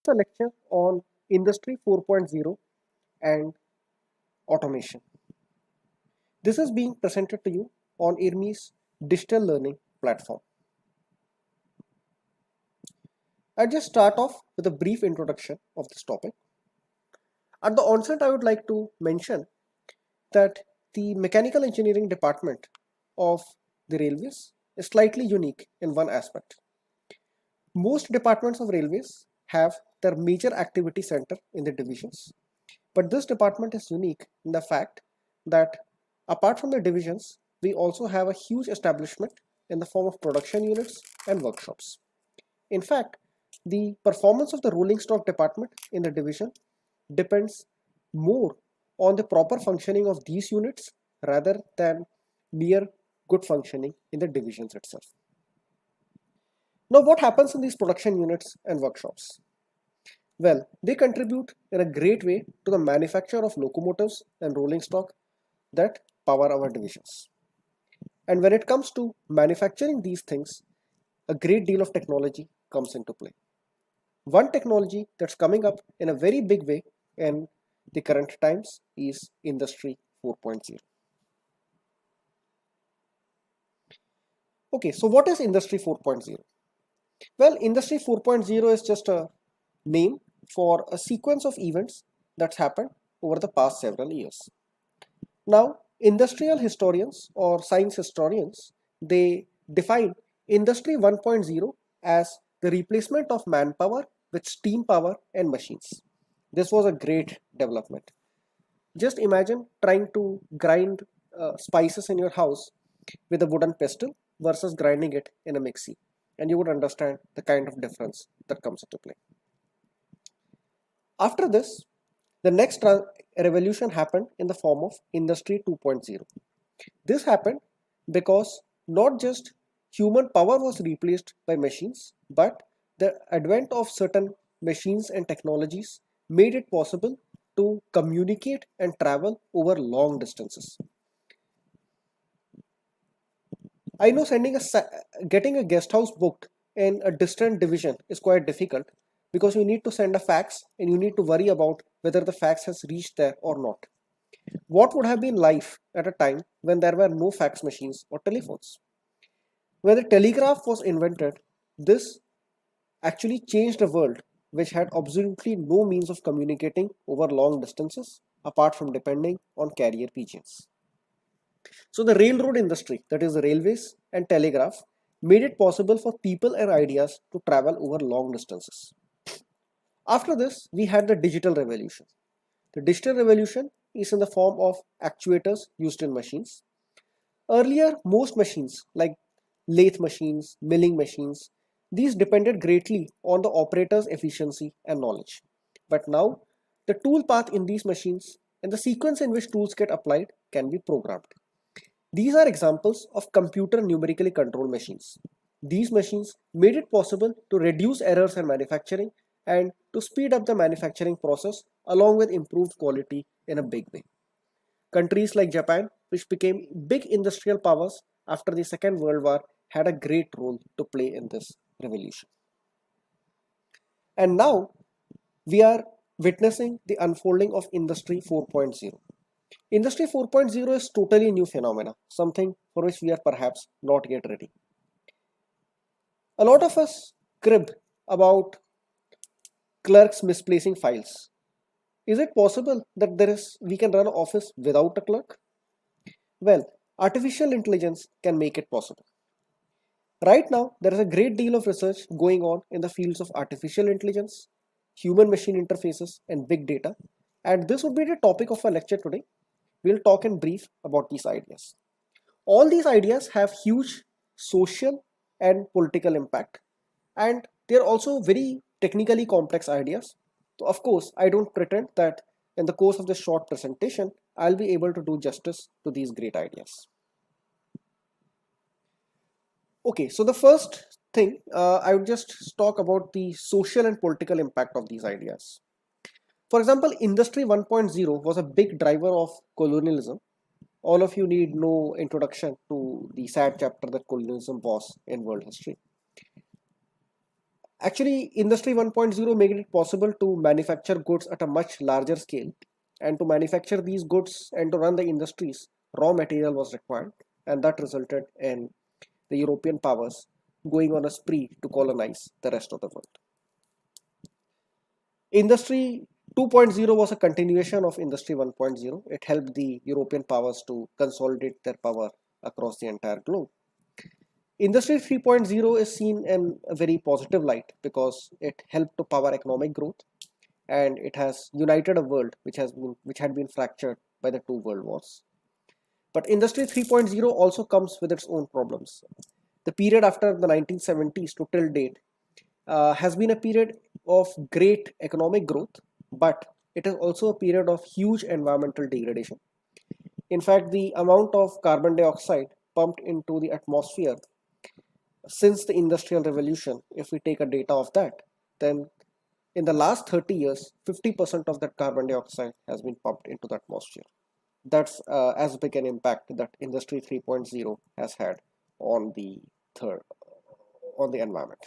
a lecture on Industry 4.0 and automation. This is being presented to you on IRIMEE's digital learning platform. I'll just start off with a brief introduction of this topic. At the onset, I would like to mention that the mechanical engineering department of the railways is slightly unique in one aspect. Most departments of railways have their major activity center in the divisions, but this department is unique in the fact that apart from the divisions, we also have a huge establishment in the form of production units and workshops. In fact, the performance of the rolling stock department in the division depends more on the proper functioning of these units rather than mere good functioning in the divisions itself. Now, what happens in these production units and workshops? Well, they contribute in a great way to the manufacture of locomotives and rolling stock that power our divisions. And when it comes to manufacturing these things, a great deal of technology comes into play. One technology that's coming up in a very big way in the current times is Industry 4.0. Okay, so what is Industry 4.0? Well, Industry 4.0 is just a name for a sequence of events that's happened over the past several years. Now, industrial historians or science historians, they define Industry 1.0 as the replacement of manpower with steam power and machines. This was a great development. Just imagine trying to grind spices in your house with a wooden pestle versus grinding it in a mixie, and you would understand the kind of difference that comes into play. After this, the next revolution happened in the form of Industry 2.0. This happened because not just human power was replaced by machines, but the advent of certain machines and technologies made it possible to communicate and travel over long distances. I know getting a guest house booked in a distant division is quite difficult because you need to send a fax and you need to worry about whether the fax has reached there or not. What would have been life at a time when there were no fax machines or telephones? When the telegraph was invented, this actually changed a world which had absolutely no means of communicating over long distances apart from depending on carrier pigeons. So the railroad industry, that is the railways and telegraph, made it possible for people and ideas to travel over long distances. After this, we had the digital revolution. The digital revolution is in the form of actuators used in machines. Earlier, most machines like lathe machines, milling machines, these depended greatly on the operator's efficiency and knowledge. But now, the tool path in these machines and the sequence in which tools get applied can be programmed. These are examples of computer numerically controlled machines. These machines made it possible to reduce errors in manufacturing and to speed up the manufacturing process along with improved quality in a big way. Countries like Japan, which became big industrial powers after the Second World War, had a great role to play in this revolution. And now we are witnessing the unfolding of Industry 4.0. Industry 4.0 is totally new phenomena, something for which we are perhaps not yet ready. A lot of us crib about clerks misplacing files. Is it possible that we can run an office without a clerk? Well, artificial intelligence can make it possible. Right now, there is a great deal of research going on in the fields of artificial intelligence, human-machine interfaces, and big data. And this would be the topic of our lecture today. We'll talk in brief about these ideas. All these ideas have huge social and political impact. And they're also very technically complex ideas. So of course, I don't pretend that in the course of this short presentation, I'll be able to do justice to these great ideas. Okay, so the first thing, I would just talk about the social and political impact of these ideas. For example, Industry 1.0 was a big driver of colonialism. All of you need no introduction to the sad chapter that colonialism was in world history. Actually, Industry 1.0 made it possible to manufacture goods at a much larger scale. And to manufacture these goods and to run the industries, raw material was required. And that resulted in the European powers going on a spree to colonize the rest of the world. Industry 2.0 was a continuation of Industry 1.0. It helped the European powers to consolidate their power across the entire globe. Industry 3.0 is seen in a very positive light because it helped to power economic growth, and it has united a world which had been fractured by the two world wars. But Industry 3.0 also comes with its own problems. The period after the 1970s to till date has been a period of great economic growth, but it is also a period of huge environmental degradation. In fact, the amount of carbon dioxide pumped into the atmosphere since the Industrial Revolution, if we take a data of that, then in the last 30 years, 50% of that carbon dioxide has been pumped into the atmosphere. That's as big an impact that Industry 3.0 has had on the third on the environment.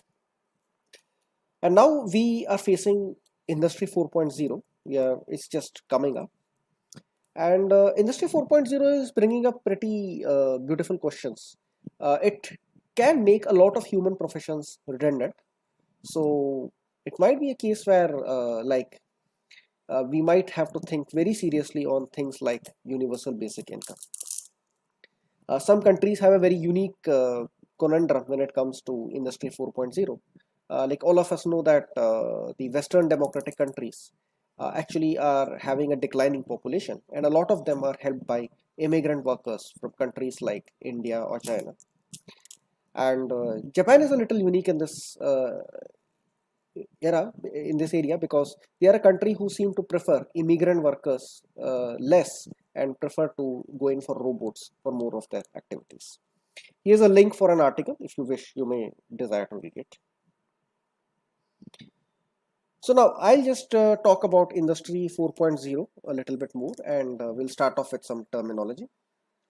And now we are facing Industry 4.0. Yeah, it's just coming up. And Industry 4.0 is bringing up pretty beautiful questions. It can make a lot of human professions redundant. So it might be a case where, we might have to think very seriously on things like universal basic income. Some countries have a very unique conundrum when it comes to Industry 4.0. Like all of us know that the Western democratic countries actually are having a declining population, and a lot of them are helped by immigrant workers from countries like India or China. And Japan is a little unique in this area because they are a country who seem to prefer immigrant workers less and prefer to go in for robots for more of their activities. Here's a link for an article. If you wish, you may desire to read it. So now I'll just talk about Industry 4.0 a little bit more, and we'll start off with some terminology.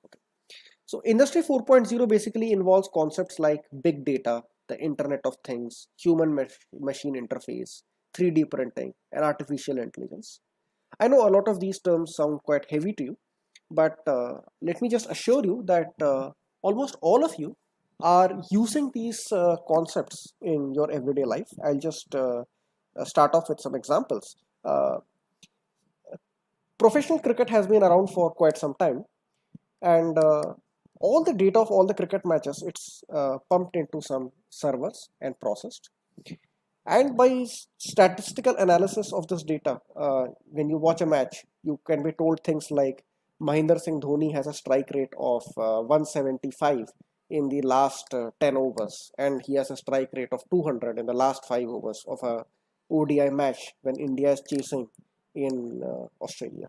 Okay. So Industry 4.0 basically involves concepts like big data, the Internet of Things, human-machine interface, 3D printing, and artificial intelligence. I know a lot of these terms sound quite heavy to you, but let me just assure you that almost all of you are using these concepts in your everyday life. I'll just start off with some examples. Professional cricket has been around for quite some time, and all the data of all the cricket matches, it's pumped into some servers and processed. And by statistical analysis of this data, when you watch a match, you can be told things like Mahendra Singh Dhoni has a strike rate of 175 in the last 10 overs, and he has a strike rate of 200 in the last 5 overs of a ODI match when India is chasing in Australia.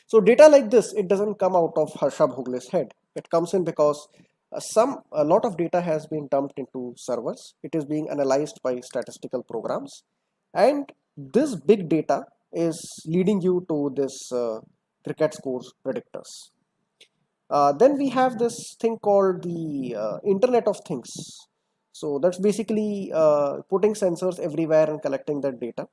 So data like this, it doesn't come out of Harsha Bhogle's head. It comes in because a lot of data has been dumped into servers. It is being analyzed by statistical programs, and this big data is leading you to this cricket scores predictors. Then we have this thing called the Internet of Things. So that's basically putting sensors everywhere and collecting that data.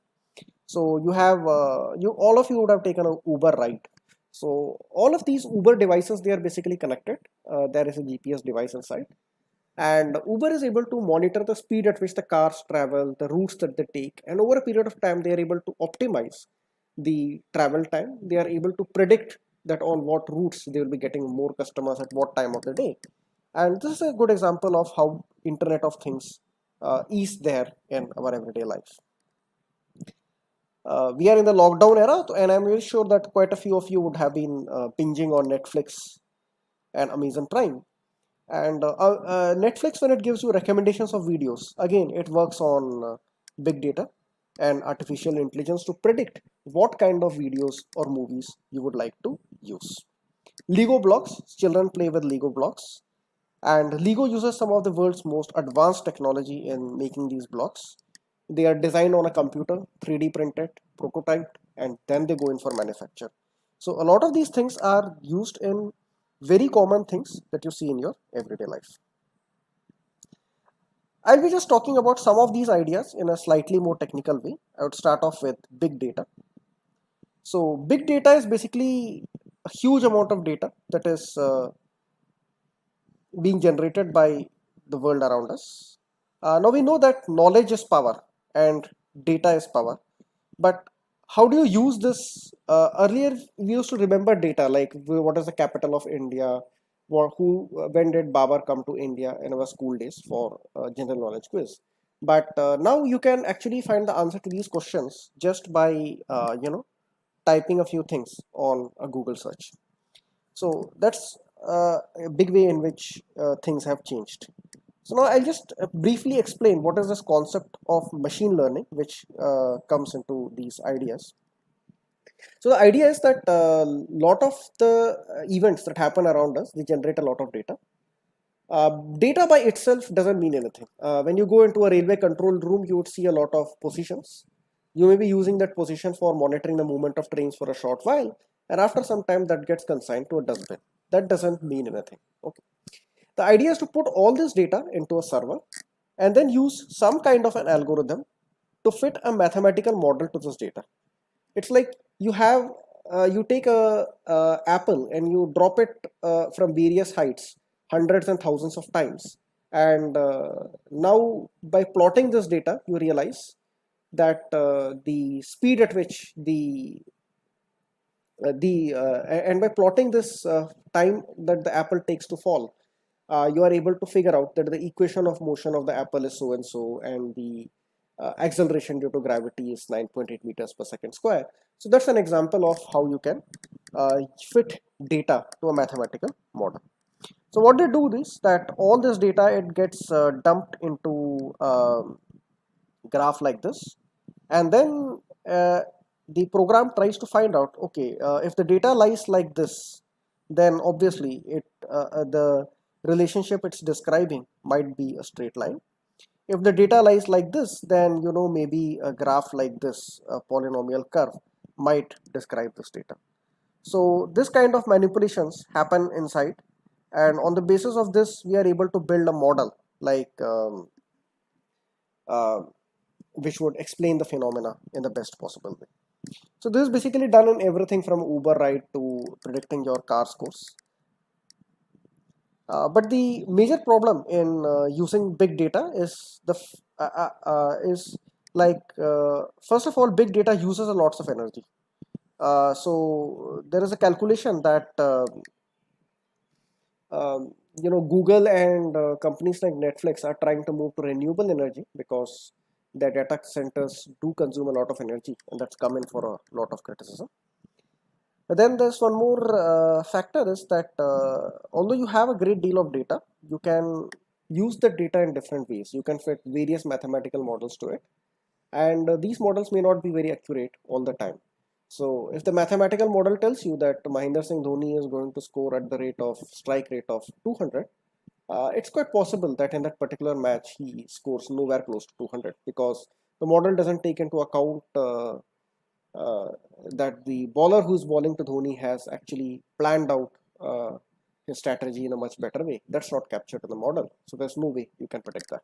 So you have all of you would have taken an Uber ride. So all of these Uber devices, they are basically connected. There is a GPS device inside, and Uber is able to monitor the speed at which the cars travel, the routes that they take, and over a period of time, they are able to optimize the travel time. They are able to predict that on what routes they will be getting more customers at what time of the day. And this is a good example of how Internet of Things is there in our everyday life. We are in the lockdown era, and I'm really sure that quite a few of you would have been binging on Netflix and Amazon Prime. And Netflix, when it gives you recommendations of videos, again, it works on big data and artificial intelligence to predict what kind of videos or movies you would like to use. Lego blocks, children play with Lego blocks, and Lego uses some of the world's most advanced technology in making these blocks. They are designed on a computer, 3D printed, prototyped, and then they go in for manufacture. So a lot of these things are used in very common things that you see in your everyday life. I'll be just talking about some of these ideas in a slightly more technical way. I would start off with big data. So big data is basically a huge amount of data that is being generated by the world around us. Now we know that knowledge is power and data is power, but how do you use this? Earlier, we used to remember data like what is the capital of India, when did Babar come to India in our school days for general knowledge quiz. But now you can actually find the answer to these questions just by typing a few things on a Google search. So that's a big way in which things have changed. So now I'll just briefly explain what is this concept of machine learning, which comes into these ideas. So the idea is that a lot of the events that happen around us, they generate a lot of data. Data by itself doesn't mean anything. When you go into a railway control room, you would see a lot of positions. You may be using that position for monitoring the movement of trains for a short while, and after some time that gets consigned to a dustbin. That doesn't mean anything. Okay. The idea is to put all this data into a server and then use some kind of an algorithm to fit a mathematical model to this data. It's like you take a apple and you drop it from various heights, hundreds and thousands of times, and now by plotting this data, you realize that the speed at which and by plotting this time that the apple takes to fall, you are able to figure out that the equation of motion of the apple is so and so, and the acceleration due to gravity is 9.8 meters per second square. So that's an example of how you can fit data to a mathematical model. So what they do is that all this data, it gets dumped into graph like this, and then the program tries to find out, okay, if the data lies like this, then obviously the relationship it's describing might be a straight line. If the data lies like this, then maybe a graph like this, a polynomial curve, might describe this data. So this kind of manipulations happen inside, and on the basis of this, we are able to build a model like uh, which would explain the phenomena in the best possible way. So this is basically done in everything from Uber ride to predicting your car scores. But the major problem in using big data is first of all, big data uses a lots of energy. So there is a calculation that Google and companies like Netflix are trying to move to renewable energy because their data centers do consume a lot of energy, and that's come in for a lot of criticism. But then there's one more factor is that although you have a great deal of data, you can use the data in different ways. You can fit various mathematical models to it, and these models may not be very accurate all the time. So if the mathematical model tells you that Mahendra Singh Dhoni is going to score at the strike rate of 200, it's quite possible that in that particular match he scores nowhere close to 200, because the model doesn't take into account uh, that the bowler who's bowling to Dhoni has actually planned out his strategy in a much better way. That's not captured in the model, so there's no way you can predict that.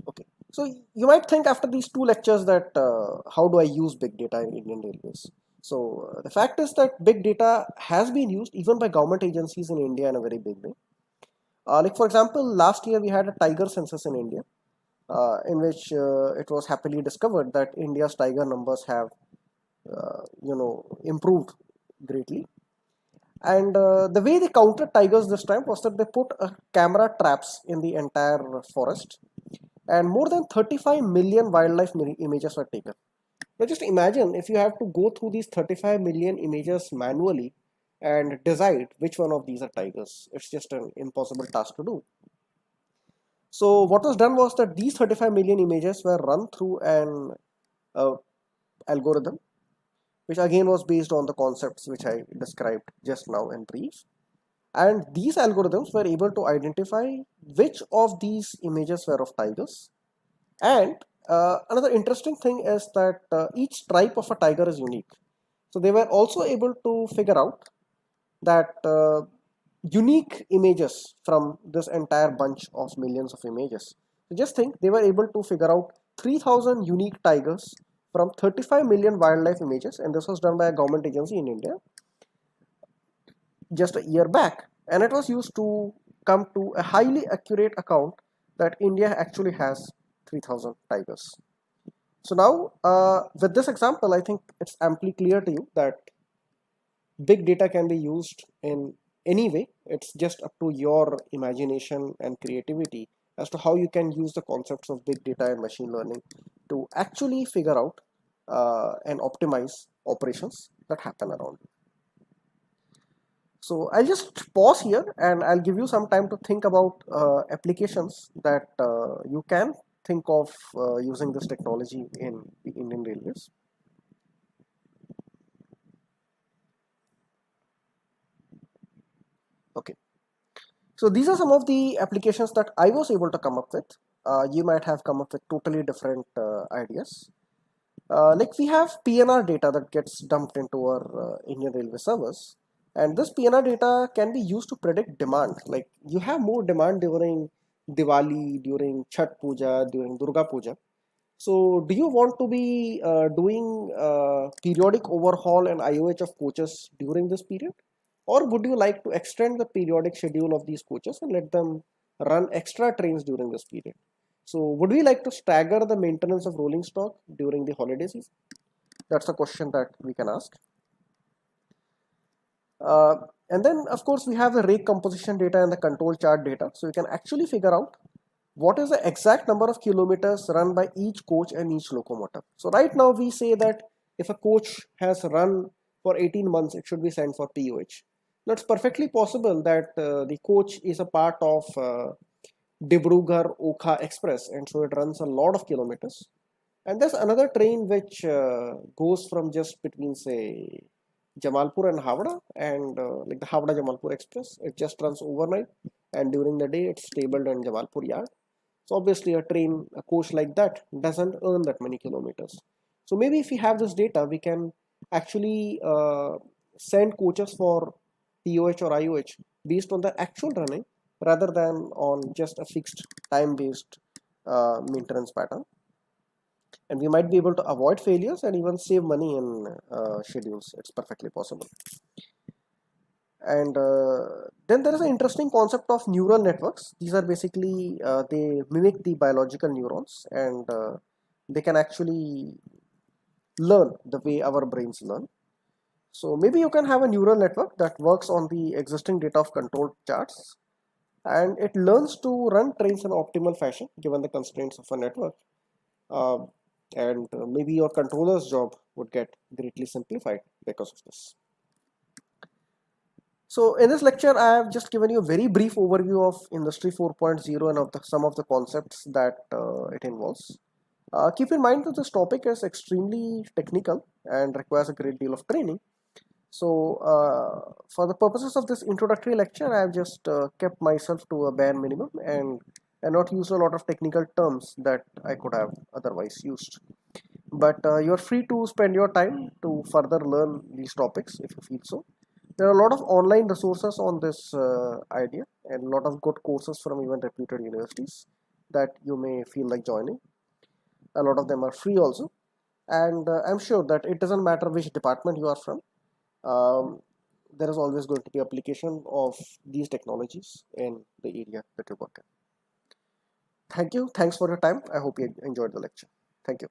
Okay, so you might think after these two lectures that how do I use big data in Indian Railways? So the fact is that big data has been used even by government agencies in India in a very big way. Like for example, last year we had a tiger census in India, in which it was happily discovered that India's tiger numbers have, improved greatly. And the way they counted tigers this time was that they put camera traps in the entire forest, and more than 35 million wildlife images were taken. Now just imagine if you have to go through these 35 million images manually and decide which one of these are tigers. It's just an impossible task to do. So what was done was that these 35 million images were run through an algorithm, which again was based on the concepts which I described just now in brief. And these algorithms were able to identify which of these images were of tigers. And another interesting thing is that each stripe of a tiger is unique. So they were also able to figure out that unique images from this entire bunch of millions of images. So just think, they were able to figure out 3,000 unique tigers from 35 million wildlife images, and this was done by a government agency in India just a year back, and it was used to come to a highly accurate account that India actually has 3,000 tigers. So now, with this example, I think it's amply clear to you that big data can be used in any way. It's just up to your imagination and creativity as to how you can use the concepts of big data and machine learning to actually figure out and optimize operations that happen around you. So I'll just pause here and I'll give you some time to think about applications that you can think of using this technology in the Indian Railways. Okay, so these are some of the applications that I was able to come up with. You might have come up with totally different ideas. Like we have PNR data that gets dumped into our Indian Railway servers, and this PNR data can be used to predict demand. Like you have more demand during Diwali, during Chhat Puja, during Durga Puja. So do you want to be doing periodic overhaul and IOH of coaches during this period? Or would you like to extend the periodic schedule of these coaches and let them run extra trains during this period? So would we like to stagger the maintenance of rolling stock during the holiday season? That's a question that we can ask. Uh, and then of course we have the rake composition data and the control chart data. So you can actually figure out what is the exact number of kilometers run by each coach and each locomotive. So right now we say that if a coach has run for 18 months, it should be sent for POH. Now it's perfectly possible that the coach is a part of Dibrugarh Okha Express, and so it runs a lot of kilometers. And there's another train which goes from just between, say, Jamalpur and Havda, and like the Havda Jamalpur Express, it just runs overnight, and during the day it's stabled in Jamalpur yard. So obviously a coach like that doesn't earn that many kilometers. So maybe if we have this data, we can actually send coaches for POH or IOH based on the actual running rather than on just a fixed time-based maintenance pattern. And we might be able to avoid failures and even save money in schedules. It's perfectly possible. And then there is an interesting concept of neural networks. These are basically they mimic the biological neurons, and they can actually learn the way our brains learn. So maybe you can have a neural network that works on the existing data of control charts, and it learns to run trains in an optimal fashion given the constraints of a network. Uh, and maybe your controller's job would get greatly simplified because of this. So in this lecture, I have just given you a very brief overview of Industry 4.0 and of some of the concepts that it involves. Keep in mind that this topic is extremely technical and requires a great deal of training. So for the purposes of this introductory lecture, I have just kept myself to a bare minimum and not used a lot of technical terms that I could have otherwise used. But you're free to spend your time to further learn these topics if you feel so. There are a lot of online resources on this idea and a lot of good courses from even reputed universities that you may feel like joining. A lot of them are free also, and I'm sure that it doesn't matter which department you are from. Um, there is always going to be application of these technologies in the area that you work in. Thank you. Thanks for your time. I hope you enjoyed the lecture. Thank you.